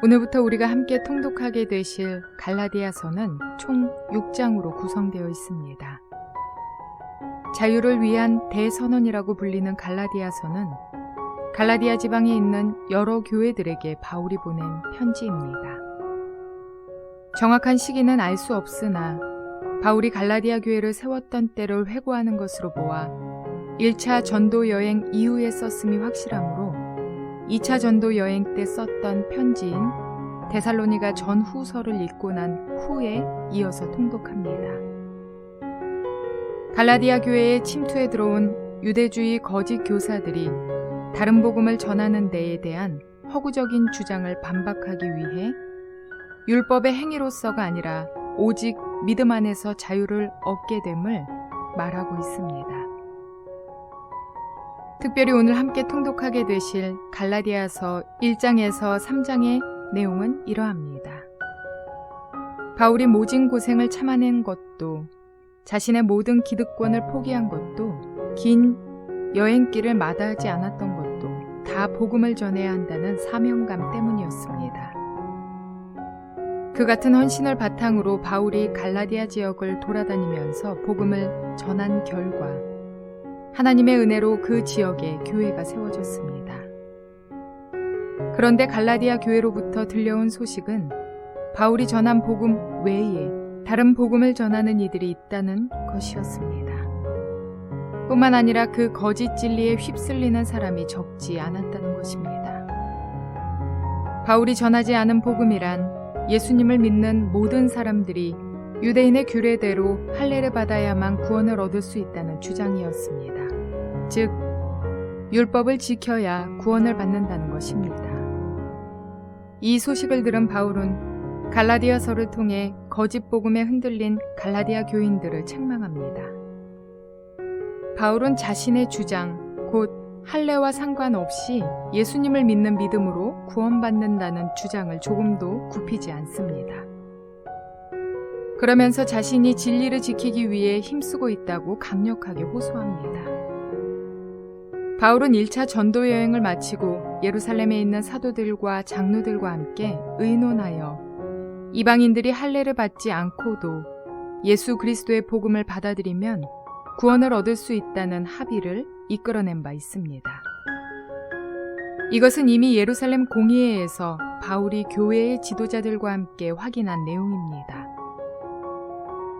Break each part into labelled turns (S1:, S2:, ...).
S1: 오늘부터 우리가 함께 통독하게 되실 갈라디아서는 총 6장으로 구성되어 있습니다. 자유를 위한 대선언이라고 불리는 갈라디아서는 갈라디아 지방에 있는 여러 교회들에게 바울이 보낸 편지입니다. 정확한 시기는 알 수 없으나 바울이 갈라디아 교회를 세웠던 때를 회고하는 것으로 보아 1차 전도 여행 이후에 썼음이 확실하므로 2차 전도 여행 때 썼던 편지인 데살로니가 전후서를 읽고 난 후에 이어서 통독합니다. 갈라디아 교회에 침투해 들어온 유대주의 거짓 교사들이 다른 복음을 전하는 데에 대한 허구적인 주장을 반박하기 위해 율법의 행위로서가 아니라 오직 믿음 안에서 자유를 얻게 됨을 말하고 있습니다. 특별히 오늘 함께 통독하게 되실 갈라디아서 1장에서 3장의 내용은 이러합니다. 바울이 모진 고생을 참아낸 것도, 자신의 모든 기득권을 포기한 것도, 긴 여행길을 마다하지 않았던 것도 다 복음을 전해야 한다는 사명감 때문이었습니다. 그 같은 헌신을 바탕으로 바울이 갈라디아 지역을 돌아다니면서 복음을 전한 결과 하나님의 은혜로 그 지역에 교회가 세워졌습니다. 그런데 갈라디아 교회로부터 들려온 소식은 바울이 전한 복음 외에 다른 복음을 전하는 이들이 있다는 것이었습니다. 뿐만 아니라 그 거짓 진리에 휩쓸리는 사람이 적지 않았다는 것입니다. 바울이 전하지 않은 복음이란 예수님을 믿는 모든 사람들이 유대인의 규례대로 할례를 받아야만 구원을 얻을 수 있다는 주장이었습니다. 즉, 율법을 지켜야 구원을 받는다는 것입니다. 이 소식을 들은 바울은 갈라디아서를 통해 거짓 복음에 흔들린 갈라디아 교인들을 책망합니다. 바울은 자신의 주장, 곧 할례와 상관없이 예수님을 믿는 믿음으로 구원받는다는 주장을 조금도 굽히지 않습니다. 그러면서 자신이 진리를 지키기 위해 힘쓰고 있다고 강력하게 호소합니다. 바울은 1차 전도 여행을 마치고 예루살렘에 있는 사도들과 장로들과 함께 의논하여 이방인들이 할례를 받지 않고도 예수 그리스도의 복음을 받아들이면 구원을 얻을 수 있다는 합의를 이끌어낸 바 있습니다. 이것은 이미 예루살렘 공의회에서 바울이 교회의 지도자들과 함께 확인한 내용입니다.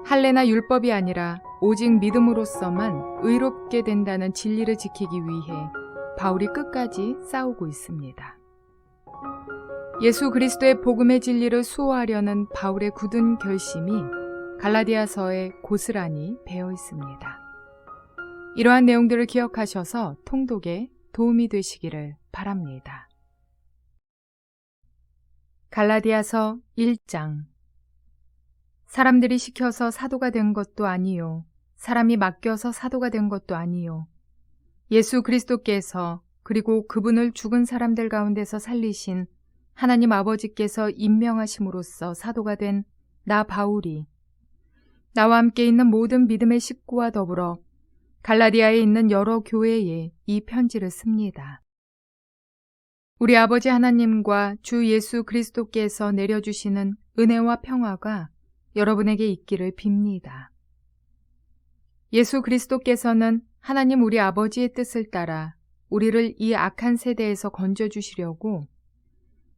S1: 할례나 율법이 아니라 오직 믿음으로서만 의롭게 된다는 진리를 지키기 위해 바울이 끝까지 싸우고 있습니다. 예수 그리스도의 복음의 진리를 수호하려는 바울의 굳은 결심이 갈라디아서에 고스란히 배어 있습니다. 이러한 내용들을 기억하셔서 통독에 도움이 되시기를 바랍니다. 갈라디아서 1장. 사람들이 시켜서 사도가 된 것도 아니요, 사람이 맡겨서 사도가 된 것도 아니요, 예수 그리스도께서 그리고 그분을 죽은 사람들 가운데서 살리신 하나님 아버지께서 임명하심으로써 사도가 된 나 바울이 나와 함께 있는 모든 믿음의 식구와 더불어 갈라디아에 있는 여러 교회에 이 편지를 씁니다. 우리 아버지 하나님과 주 예수 그리스도께서 내려주시는 은혜와 평화가 여러분에게 있기를 빕니다. 예수 그리스도께서는 하나님 우리 아버지의 뜻을 따라 우리를 이 악한 세대에서 건져주시려고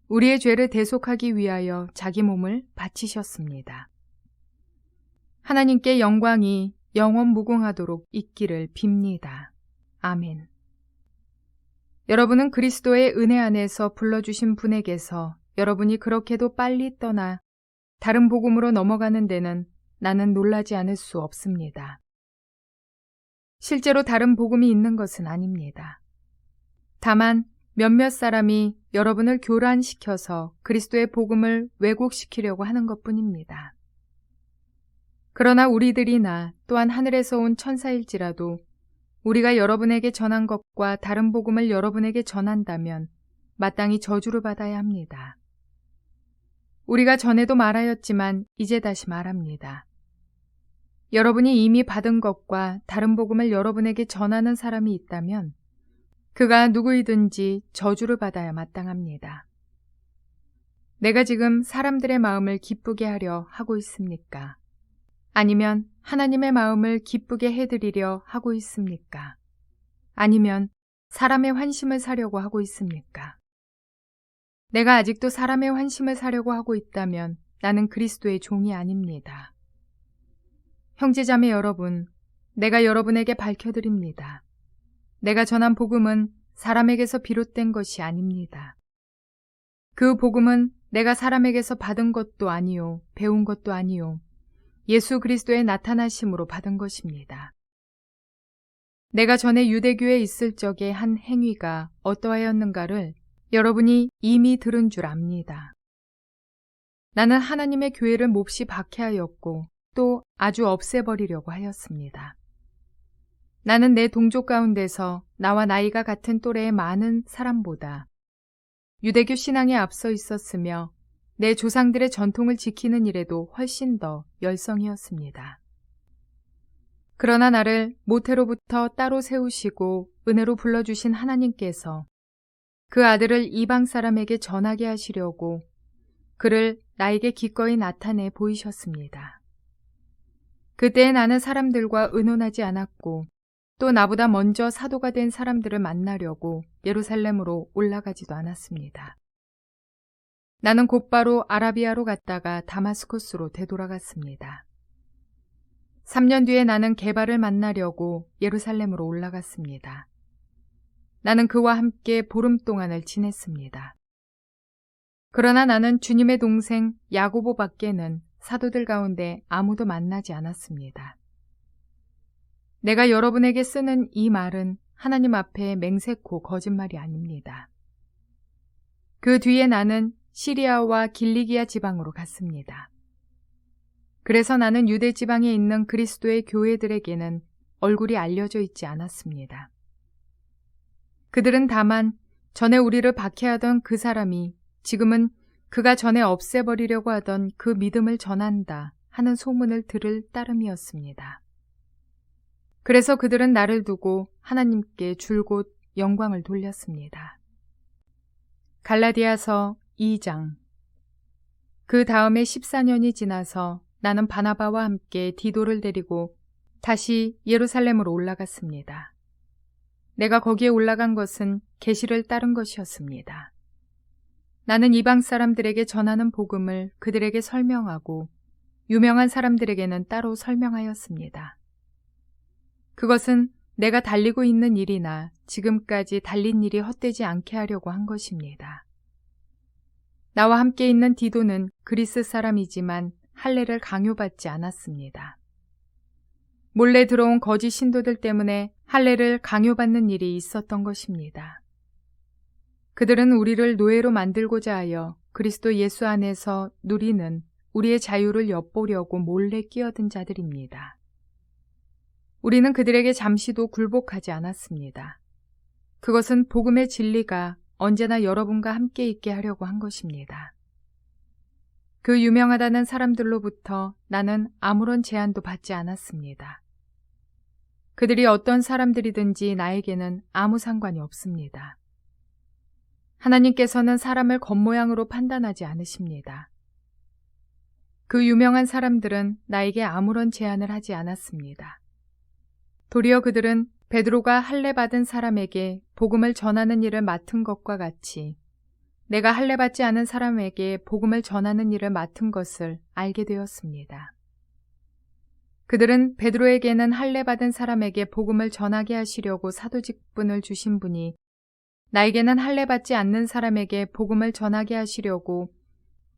S1: 우리의 죄를 대속하기 위하여 자기 몸을 바치셨습니다. 하나님께 영광이 영원 무궁하도록 있기를 빕니다. 아멘. 여러분은 그리스도의 은혜 안에서 불러주신 분에게서 여러분이 그렇게도 빨리 떠나 다른 복음으로 넘어가는 데는 나는 놀라지 않을 수 없습니다. 실제로 다른 복음이 있는 것은 아닙니다. 다만 몇몇 사람이 여러분을 교란시켜서 그리스도의 복음을 왜곡시키려고 하는 것뿐입니다. 그러나 우리들이나 또한 하늘에서 온 천사일지라도 우리가 여러분에게 전한 것과 다른 복음을 여러분에게 전한다면 마땅히 저주를 받아야 합니다. 우리가 전에도 말하였지만 이제 다시 말합니다. 여러분이 이미 받은 것과 다른 복음을 여러분에게 전하는 사람이 있다면 그가 누구이든지 저주를 받아야 마땅합니다. 내가 지금 사람들의 마음을 기쁘게 하려 하고 있습니까? 아니면 하나님의 마음을 기쁘게 해드리려 하고 있습니까? 아니면 사람의 환심을 사려고 하고 있습니까? 내가 아직도 사람의 환심을 사려고 하고 있다면 나는 그리스도의 종이 아닙니다. 형제자매 여러분, 내가 여러분에게 밝혀드립니다. 내가 전한 복음은 사람에게서 비롯된 것이 아닙니다. 그 복음은 내가 사람에게서 받은 것도 아니요, 배운 것도 아니요, 예수 그리스도의 나타나심으로 받은 것입니다. 내가 전에 유대교에 있을 적에 한 행위가 어떠하였는가를 여러분이 이미 들은 줄 압니다. 나는 하나님의 교회를 몹시 박해하였고 또 아주 없애버리려고 하였습니다. 나는 내 동족 가운데서 나와 나이가 같은 또래의 많은 사람보다 유대교 신앙에 앞서 있었으며 내 조상들의 전통을 지키는 일에도 훨씬 더 열성이었습니다. 그러나 나를 모태로부터 따로 세우시고 은혜로 불러주신 하나님께서 그 아들을 이방 사람에게 전하게 하시려고 그를 나에게 기꺼이 나타내 보이셨습니다. 그때 나는 사람들과 의논하지 않았고 또 나보다 먼저 사도가 된 사람들을 만나려고 예루살렘으로 올라가지도 않았습니다. 나는 곧바로 아라비아로 갔다가 다마스쿠스로 되돌아갔습니다. 3년 뒤에 나는 게바를 만나려고 예루살렘으로 올라갔습니다. 나는 그와 함께 보름 동안을 지냈습니다. 그러나 나는 주님의 동생 야고보 밖에는 사도들 가운데 아무도 만나지 않았습니다. 내가 여러분에게 쓰는 이 말은 하나님 앞에 맹세코 거짓말이 아닙니다. 그 뒤에 나는 시리아와 길리기아 지방으로 갔습니다. 그래서 나는 유대 지방에 있는 그리스도의 교회들에게는 얼굴이 알려져 있지 않았습니다. 그들은 다만 전에 우리를 박해하던 그 사람이 지금은 그가 전에 없애버리려고 하던 그 믿음을 전한다 하는 소문을 들을 따름이었습니다. 그래서 그들은 나를 두고 하나님께 줄곧 영광을 돌렸습니다. 갈라디아서 2장. 그 다음에 14년이 지나서 나는 바나바와 함께 디도를 데리고 다시 예루살렘으로 올라갔습니다. 내가 거기에 올라간 것은 계시를 따른 것이었습니다. 나는 이방 사람들에게 전하는 복음을 그들에게 설명하고 유명한 사람들에게는 따로 설명하였습니다. 그것은 내가 달리고 있는 일이나 지금까지 달린 일이 헛되지 않게 하려고 한 것입니다. 나와 함께 있는 디도는 그리스 사람이지만 할례를 강요받지 않았습니다. 몰래 들어온 거짓 신도들 때문에 할례를 강요받는 일이 있었던 것입니다. 그들은 우리를 노예로 만들고자 하여 그리스도 예수 안에서 누리는 우리의 자유를 엿보려고 몰래 끼어든 자들입니다. 우리는 그들에게 잠시도 굴복하지 않았습니다. 그것은 복음의 진리가 언제나 여러분과 함께 있게 하려고 한 것입니다. 그 유명하다는 사람들로부터 나는 아무런 제한도 받지 않았습니다. 그들이 어떤 사람들이든지 나에게는 아무 상관이 없습니다. 하나님께서는 사람을 겉모양으로 판단하지 않으십니다. 그 유명한 사람들은 나에게 아무런 제한을 하지 않았습니다. 도리어 그들은 베드로가 할례 받은 사람에게 복음을 전하는 일을 맡은 것과 같이 내가 할례 받지 않은 사람에게 복음을 전하는 일을 맡은 것을 알게 되었습니다. 그들은 베드로에게는 할례 받은 사람에게 복음을 전하게 하시려고 사도 직분을 주신 분이 나에게는 할례 받지 않는 사람에게 복음을 전하게 하시려고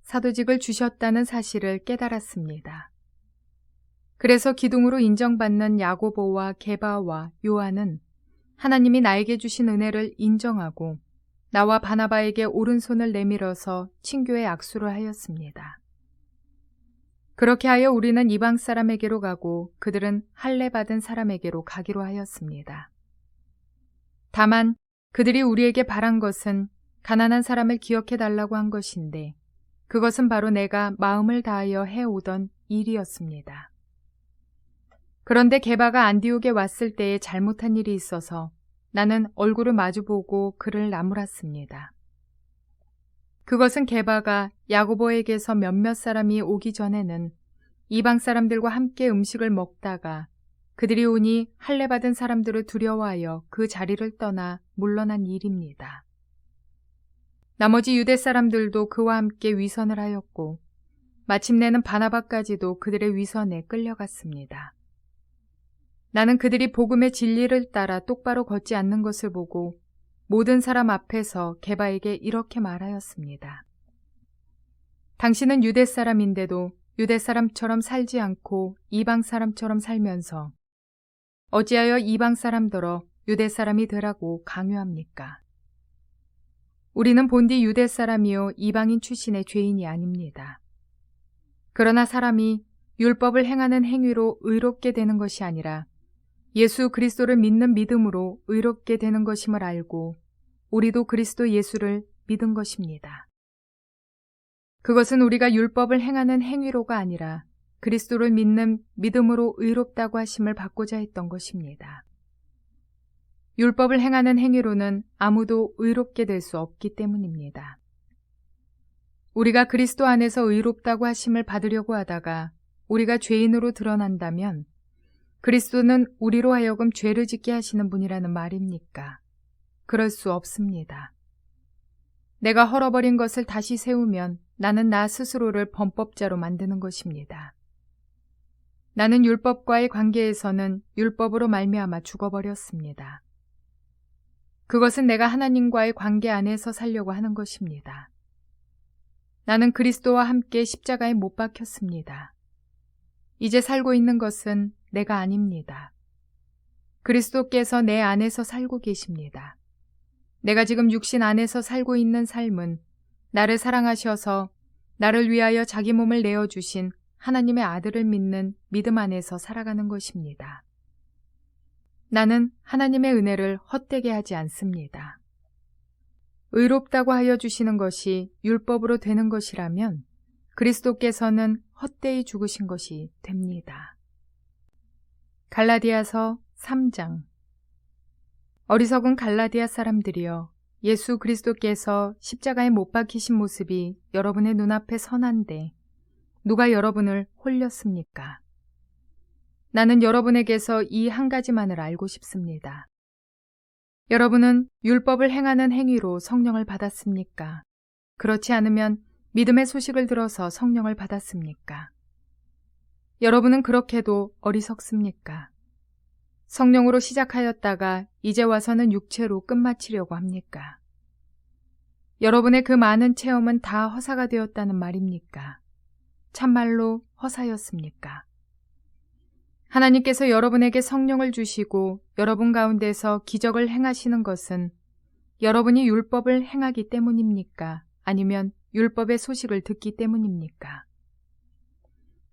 S1: 사도직을 주셨다는 사실을 깨달았습니다. 그래서 기둥으로 인정받는 야고보와 게바와 요한은 하나님이 나에게 주신 은혜를 인정하고 나와 바나바에게 오른손을 내밀어서 친교의 악수를 하였습니다. 그렇게 하여 우리는 이방 사람에게로 가고 그들은 할례 받은 사람에게로 가기로 하였습니다. 다만 그들이 우리에게 바란 것은 가난한 사람을 기억해 달라고 한 것인데 그것은 바로 내가 마음을 다하여 해오던 일이었습니다. 그런데 게바가 안디옥에 왔을 때에 잘못한 일이 있어서 나는 얼굴을 마주보고 그를 나무랐습니다. 그것은 게바가 야고보에게서 몇몇 사람이 오기 전에는 이방 사람들과 함께 음식을 먹다가 그들이 오니 할례 받은 사람들을 두려워하여 그 자리를 떠나 물러난 일입니다. 나머지 유대 사람들도 그와 함께 위선을 하였고 마침내는 바나바까지도 그들의 위선에 끌려갔습니다. 나는 그들이 복음의 진리를 따라 똑바로 걷지 않는 것을 보고 모든 사람 앞에서 게바에게 이렇게 말하였습니다. 당신은 유대 사람인데도 유대 사람처럼 살지 않고 이방 사람처럼 살면서 어찌하여 이방 사람더러 유대 사람이 되라고 강요합니까? 우리는 본디 유대 사람이요 이방인 출신의 죄인이 아닙니다. 그러나 사람이 율법을 행하는 행위로 의롭게 되는 것이 아니라 예수 그리스도를 믿는 믿음으로 의롭게 되는 것임을 알고 우리도 그리스도 예수를 믿은 것입니다. 그것은 우리가 율법을 행하는 행위로가 아니라 그리스도를 믿는 믿음으로 의롭다고 하심을 받고자 했던 것입니다. 율법을 행하는 행위로는 아무도 의롭게 될 수 없기 때문입니다. 우리가 그리스도 안에서 의롭다고 하심을 받으려고 하다가 우리가 죄인으로 드러난다면 그리스도는 우리로 하여금 죄를 짓게 하시는 분이라는 말입니까? 그럴 수 없습니다. 내가 헐어버린 것을 다시 세우면 나는 나 스스로를 범법자로 만드는 것입니다. 나는 율법과의 관계에서는 율법으로 말미암아 죽어버렸습니다. 그것은 내가 하나님과의 관계 안에서 살려고 하는 것입니다. 나는 그리스도와 함께 십자가에 못 박혔습니다. 이제 살고 있는 것은 내가 아닙니다. 그리스도께서 내 안에서 살고 계십니다. 내가 지금 육신 안에서 살고 있는 삶은 나를 사랑하셔서 나를 위하여 자기 몸을 내어주신 하나님의 아들을 믿는 믿음 안에서 살아가는 것입니다. 나는 하나님의 은혜를 헛되게 하지 않습니다. 의롭다고 하여 주시는 것이 율법으로 되는 것이라면 그리스도께서는 헛되이 죽으신 것이 됩니다. 갈라디아서 3장. 어리석은 갈라디아 사람들이여, 예수 그리스도께서 십자가에 못 박히신 모습이 여러분의 눈앞에 선한데 누가 여러분을 홀렸습니까? 나는 여러분에게서 이 한 가지만을 알고 싶습니다. 여러분은 율법을 행하는 행위로 성령을 받았습니까? 그렇지 않으면 믿음의 소식을 들어서 성령을 받았습니까? 여러분은 그렇게도 어리석습니까? 성령으로 시작하였다가 이제 와서는 육체로 끝마치려고 합니까? 여러분의 그 많은 체험은 다 허사가 되었다는 말입니까? 참말로 허사였습니까? 하나님께서 여러분에게 성령을 주시고 여러분 가운데서 기적을 행하시는 것은 여러분이 율법을 행하기 때문입니까? 아니면 율법의 소식을 듣기 때문입니까?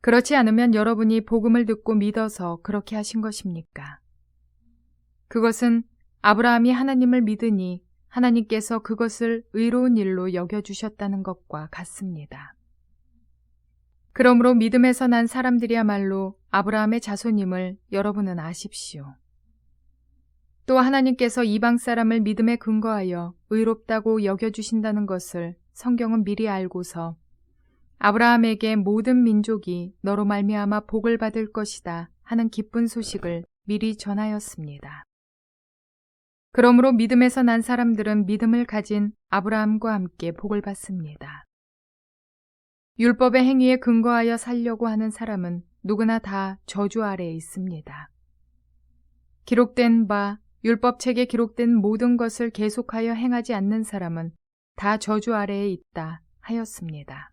S1: 그렇지 않으면 여러분이 복음을 듣고 믿어서 그렇게 하신 것입니까? 그것은 아브라함이 하나님을 믿으니 하나님께서 그것을 의로운 일로 여겨주셨다는 것과 같습니다. 그러므로 믿음에서 난 사람들이야말로 아브라함의 자손임을 여러분은 아십시오. 또 하나님께서 이방 사람을 믿음에 근거하여 의롭다고 여겨주신다는 것을 성경은 미리 알고서 아브라함에게 모든 민족이 너로 말미암아 복을 받을 것이다 하는 기쁜 소식을 미리 전하였습니다. 그러므로 믿음에서 난 사람들은 믿음을 가진 아브라함과 함께 복을 받습니다. 율법의 행위에 근거하여 살려고 하는 사람은 누구나 다 저주 아래에 있습니다. 기록된 바 율법책에 기록된 모든 것을 계속하여 행하지 않는 사람은 다 저주 아래에 있다 하였습니다.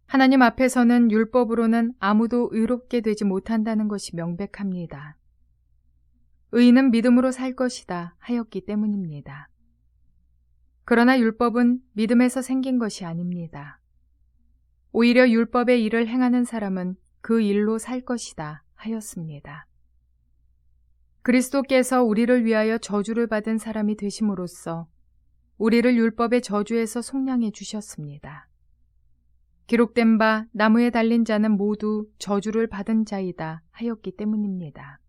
S1: 하나님 앞에서는 율법으로는 아무도 의롭게 되지 못한다는 것이 명백합니다. 의인은 믿음으로 살 것이다 하였기 때문입니다. 그러나 율법은 믿음에서 생긴 것이 아닙니다. 오히려 율법의 일을 행하는 사람은 그 일로 살 것이다 하였습니다. 그리스도께서 우리를 위하여 저주를 받은 사람이 되심으로써 우리를 율법의 저주에서 속량해 주셨습니다. 기록된 바 나무에 달린 자는 모두 저주를 받은 자이다 하였기 때문입니다.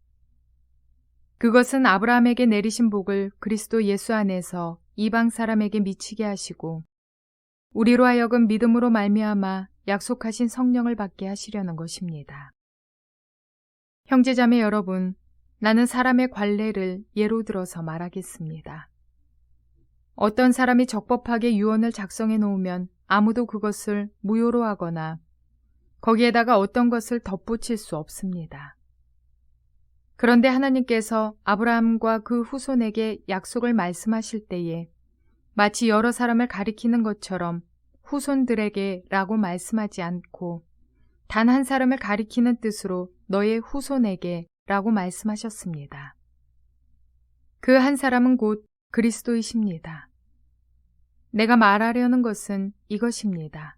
S1: 그것은 아브라함에게 내리신 복을 그리스도 예수 안에서 이방 사람에게 미치게 하시고 우리로 하여금 믿음으로 말미암아 약속하신 성령을 받게 하시려는 것입니다. 형제자매 여러분, 나는 사람의 관례를 예로 들어서 말하겠습니다. 어떤 사람이 적법하게 유언을 작성해 놓으면 아무도 그것을 무효로 하거나 거기에다가 어떤 것을 덧붙일 수 없습니다. 그런데 하나님께서 아브라함과 그 후손에게 약속을 말씀하실 때에 마치 여러 사람을 가리키는 것처럼 후손들에게 라고 말씀하지 않고 단 한 사람을 가리키는 뜻으로 너의 후손에게 라고 말씀하셨습니다. 그 한 사람은 곧 그리스도이십니다. 내가 말하려는 것은 이것입니다.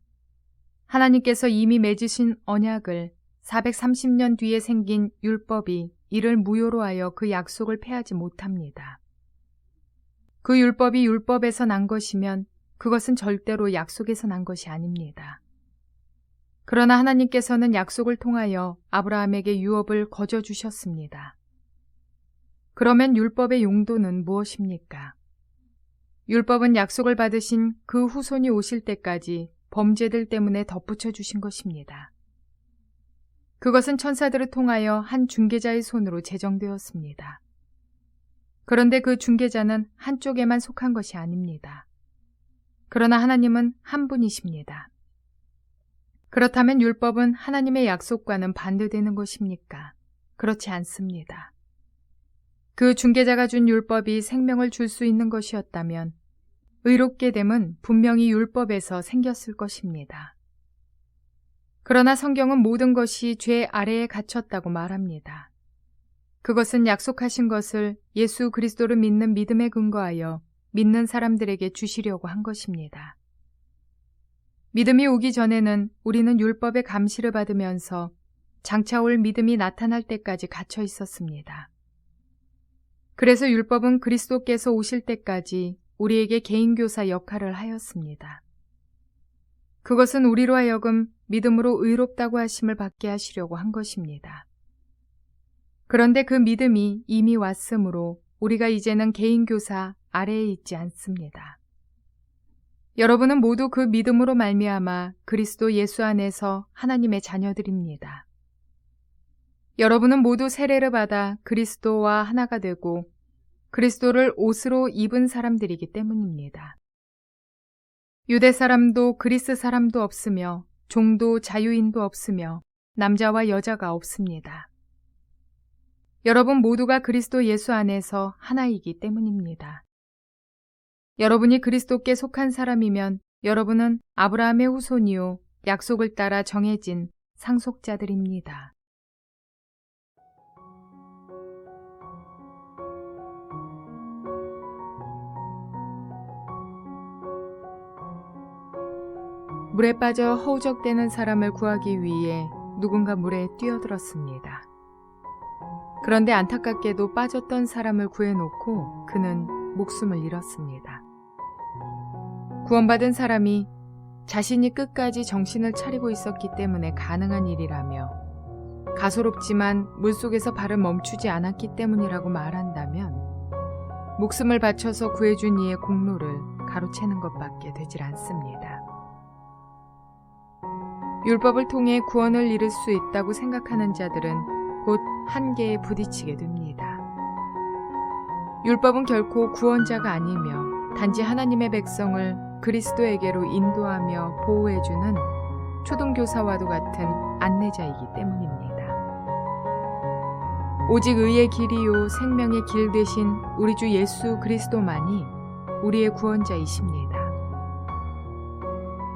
S1: 하나님께서 이미 맺으신 언약을 430년 뒤에 생긴 율법이 이를 무효로 하여 그 약속을 폐하지 못합니다. 그 율법이 율법에서 난 것이면 그것은 절대로 약속에서 난 것이 아닙니다. 그러나 하나님께서는 약속을 통하여 아브라함에게 유업을 거저 주셨습니다. 그러면 율법의 용도는 무엇입니까? 율법은 약속을 받으신 그 후손이 오실 때까지 범죄들 때문에 덧붙여 주신 것입니다. 그것은 천사들을 통하여 한 중개자의 손으로 제정되었습니다. 그런데 그 중개자는 한쪽에만 속한 것이 아닙니다. 그러나 하나님은 한 분이십니다. 그렇다면 율법은 하나님의 약속과는 반대되는 것입니까? 그렇지 않습니다. 그 중개자가 준 율법이 생명을 줄 수 있는 것이었다면 의롭게 됨은 분명히 율법에서 생겼을 것입니다. 그러나 성경은 모든 것이 죄 아래에 갇혔다고 말합니다. 그것은 약속하신 것을 예수 그리스도를 믿는 믿음에 근거하여 믿는 사람들에게 주시려고 한 것입니다. 믿음이 오기 전에는 우리는 율법의 감시를 받으면서 장차 올 믿음이 나타날 때까지 갇혀 있었습니다. 그래서 율법은 그리스도께서 오실 때까지 우리에게 개인교사 역할을 하였습니다. 그것은 우리로 하여금 믿음으로 의롭다고 하심을 받게 하시려고 한 것입니다. 그런데 그 믿음이 이미 왔으므로 우리가 이제는 개인교사 아래에 있지 않습니다. 여러분은 모두 그 믿음으로 말미암아 그리스도 예수 안에서 하나님의 자녀들입니다. 여러분은 모두 세례를 받아 그리스도와 하나가 되고 그리스도를 옷으로 입은 사람들이기 때문입니다. 유대 사람도 그리스 사람도 없으며 종도 자유인도 없으며 남자와 여자가 없습니다. 여러분 모두가 그리스도 예수 안에서 하나이기 때문입니다. 여러분이 그리스도께 속한 사람이면 여러분은 아브라함의 후손이요 약속을 따라 정해진 상속자들입니다. 물에 빠져 허우적대는 사람을 구하기 위해 누군가 물에 뛰어들었습니다. 그런데 안타깝게도 빠졌던 사람을 구해놓고 그는 목숨을 잃었습니다. 구원받은 사람이 자신이 끝까지 정신을 차리고 있었기 때문에 가능한 일이라며 가소롭지만 물속에서 발을 멈추지 않았기 때문이라고 말한다면 목숨을 바쳐서 구해준 이의 공로를 가로채는 것밖에 되질 않습니다. 율법을 통해 구원을 이룰 수 있다고 생각하는 자들은 곧 한계에 부딪히게 됩니다. 율법은 결코 구원자가 아니며 단지 하나님의 백성을 그리스도에게로 인도하며 보호해주는 초등교사와도 같은 안내자이기 때문입니다. 오직 의의 길이요 생명의 길 되신 우리 주 예수 그리스도만이 우리의 구원자이십니다.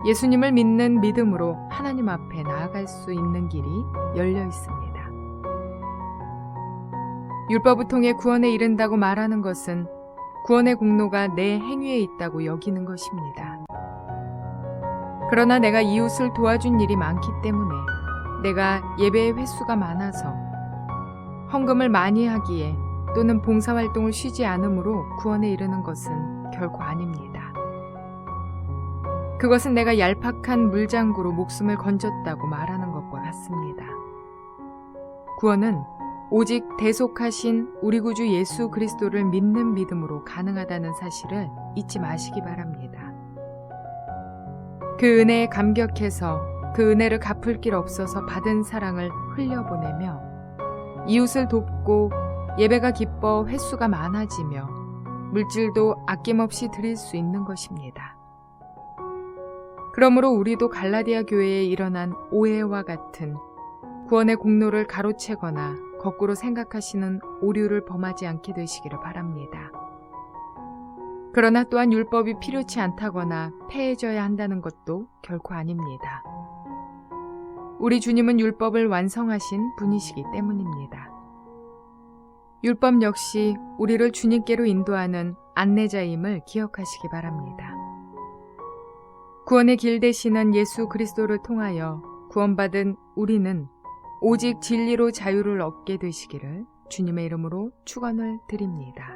S1: 예수님을 믿는 믿음으로 하나님 앞에 나아갈 수 있는 길이 열려 있습니다. 율법을 통해 구원에 이른다고 말하는 것은 구원의 공로가 내 행위에 있다고 여기는 것입니다. 그러나 내가 이웃을 도와준 일이 많기 때문에 내가 예배의 횟수가 많아서 헌금을 많이 하기에 또는 봉사활동을 쉬지 않으므로 구원에 이르는 것은 결코 아닙니다. 그것은 내가 얄팍한 물장구로 목숨을 건졌다고 말하는 것과 같습니다. 구원은 오직 대속하신 우리 구주 예수 그리스도를 믿는 믿음으로 가능하다는 사실을 잊지 마시기 바랍니다. 그 은혜에 감격해서 그 은혜를 갚을 길 없어서 받은 사랑을 흘려보내며 이웃을 돕고 예배가 기뻐 횟수가 많아지며 물질도 아낌없이 드릴 수 있는 것입니다. 그러므로 우리도 갈라디아 교회에 일어난 오해와 같은 구원의 공로를 가로채거나 거꾸로 생각하시는 오류를 범하지 않게 되시기를 바랍니다. 그러나 또한 율법이 필요치 않다거나 폐해져야 한다는 것도 결코 아닙니다. 우리 주님은 율법을 완성하신 분이시기 때문입니다. 율법 역시 우리를 주님께로 인도하는 안내자임을 기억하시기 바랍니다. 구원의 길 되시는 예수 그리스도를 통하여 구원받은 우리는 오직 진리로 자유를 얻게 되시기를 주님의 이름으로 축원을 드립니다.